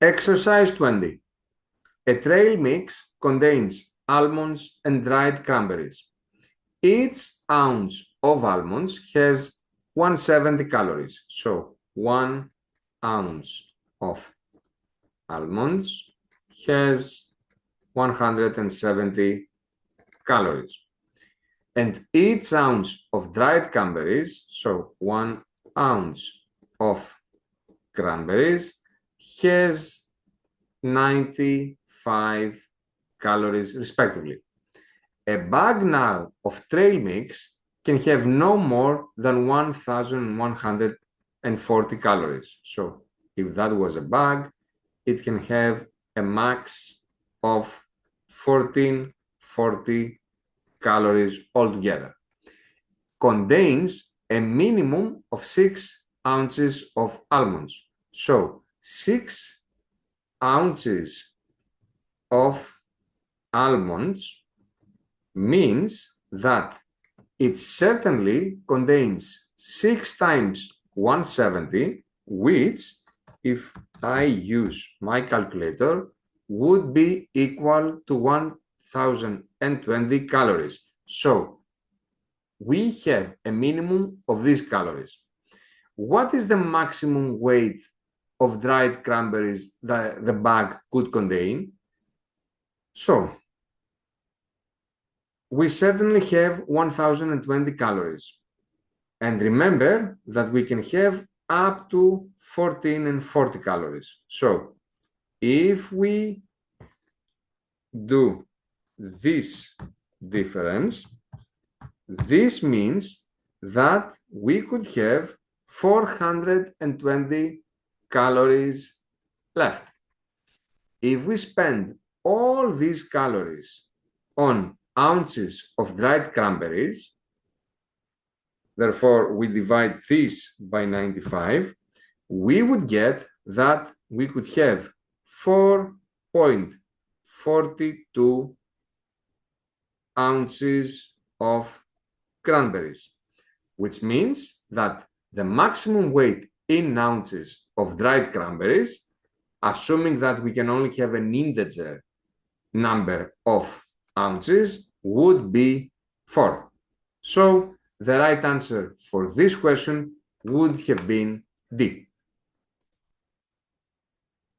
Exercise 20. A trail mix contains almonds and dried cranberries. Each ounce of almonds has 170 calories. So 1 ounce of almonds has 170 calories. And each ounce of dried cranberries, so 1 ounce of cranberries, has 95 calories respectively. A bag now of trail mix can have no more than 1,140 calories. So if that was a bag, it can have a max of 1,440 calories altogether. Contains a minimum of 6 ounces of almonds. So 6 ounces of almonds means that it certainly contains 6 times 170, which, if I use my calculator, would be equal to 1,020 calories. So we have a minimum of these calories. What is the maximum weight of dried cranberries that the bag could contain? So we certainly have 1,020 calories. And remember that we can have up to 1,440 calories. So if we do this difference, this means that we could have 420 calories left. If we spend all these calories on ounces of dried cranberries, therefore we divide this by 95, we would get that we could have 4.42 ounces of cranberries, which means that the maximum weight in ounces of dried cranberries, assuming that we can only have an integer number of ounces, would be 4. So the right answer for this question would have been D.